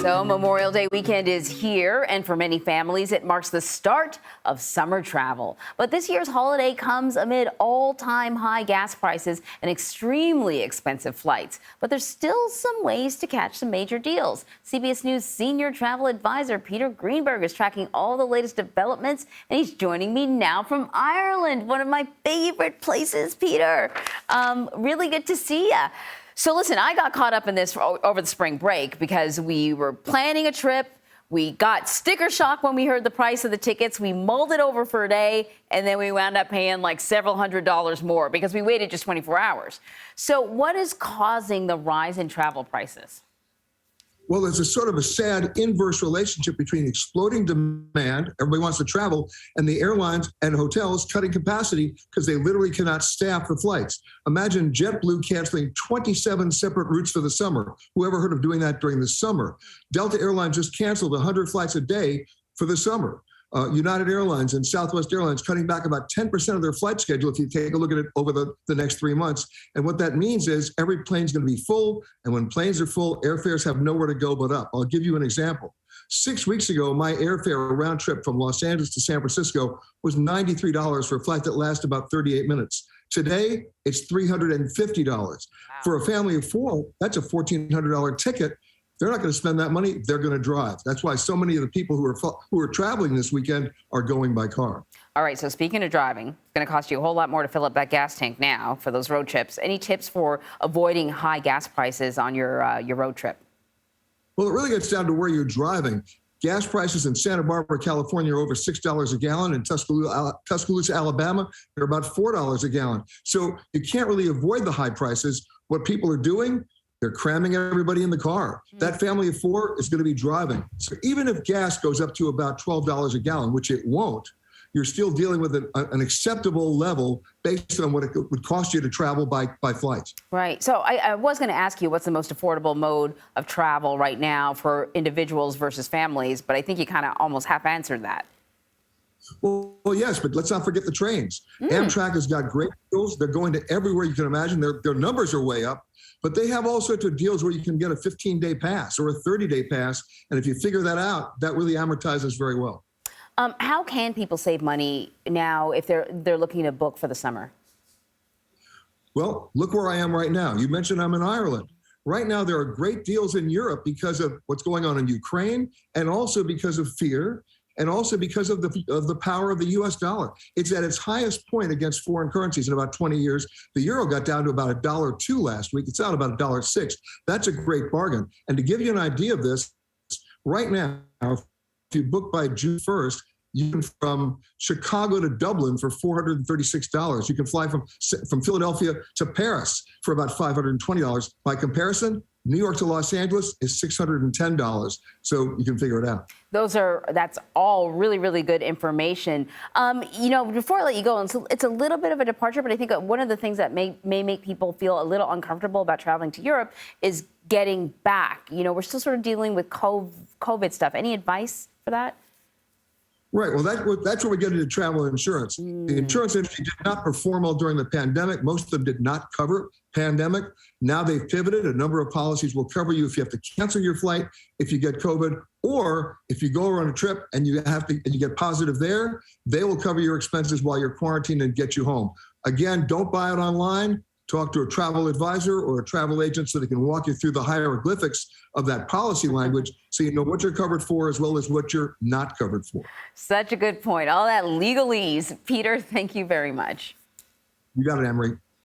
So Memorial Day weekend is here, and for many families, it marks the start of summer travel. But this year's holiday comes amid all-time high gas prices and extremely expensive flights. But there's still some ways to catch some major deals. CBS News senior travel advisor Peter Greenberg is tracking all the latest developments, and he's joining me now from Ireland, one of my favorite places, Peter. Really good to see you. So listen, I got caught up in this over the spring break because we were planning a trip. We got sticker shock when we heard the price of the tickets. We mulled it over for a day, and then we wound up paying like several $100s more because we waited just 24 hours. So what is causing the rise in travel prices? Well, there's a sort of a sad inverse relationship between exploding demand, everybody wants to travel, and the airlines and hotels cutting capacity because they literally cannot staff the flights. Imagine JetBlue canceling 27 separate routes for the summer. Whoever heard of doing that during the summer? Delta Airlines just canceled 100 flights a day for the summer. United Airlines and Southwest Airlines cutting back about 10% of their flight schedule if you take a look at it over the next 3 months. And what that means is every plane's going to be full. And when planes are full, airfares have nowhere to go but up. I'll give you an example. 6 weeks ago, my airfare round trip from Los Angeles to San Francisco was $93 for a flight that lasts about 38 minutes. Today, it's $350. Wow. For a family of four, that's a $1,400 ticket. They're not going to spend that money. They're going to drive. That's why so many of the people who are traveling this weekend are going by car. All right. So speaking of driving, it's going to cost you a whole lot more to fill up that gas tank now for those road trips. Any tips for avoiding high gas prices on your road trip? Well, it really gets down to where you're driving. Gas prices in Santa Barbara, California are over $6 a gallon. In Tuscaloosa, Alabama, they're about $4 a gallon. So you can't really avoid the high prices. What people are doing, they're cramming everybody in the car. That family of four is going to be driving. So even if gas goes up to about $12 a gallon, which it won't, you're still dealing with an acceptable level based on what it would cost you to travel by flight. Right. So I was going to ask you what's the most affordable mode of travel right now for individuals versus families, but I think you kind of almost half answered that. Well, yes, but let's not forget the trains. Amtrak has got great deals. They're going to everywhere you can imagine. Their numbers are way up. But they have all sorts of deals where you can get a 15-day pass or a 30-day pass. And if you figure that out, that really amortizes very well. How can people save money now if they're looking to book for the summer? Well, look where I am right now. You mentioned I'm in Ireland. Right now, there are great deals in Europe because of what's going on in Ukraine and also because of fear and also because of the power of the U.S. dollar. It's at its highest point against foreign currencies in about 20 years. The euro got down to about $1.02 last week. It's down about $1.06. That's a great bargain. And to give you an idea of this, right now, if you book by June 1st, you can from Chicago to Dublin for $436. You can fly from Philadelphia to Paris for about $520. By comparison, New York to Los Angeles is $610. So you can figure it out. That's all really, really good information. Before I let you go, it's a little bit of a departure, but I think one of the things that may make people feel a little uncomfortable about traveling to Europe is getting back. We're still sort of dealing with COVID stuff. Any advice for that? Right. Well, that's where we get into travel insurance. The insurance industry did not perform well during the pandemic. Most of them did not cover pandemic. Now they've pivoted. A number of policies will cover you if you have to cancel your flight, if you get COVID, or if you go on a trip and you get positive there, they will cover your expenses while you're quarantined and get you home. Again, don't buy it online. Talk to a travel advisor or a travel agent so they can walk you through the hieroglyphics of that policy language so you know what you're covered for as well as what you're not covered for. Such a good point. All that legalese. Peter, thank you very much. You got it, Emery.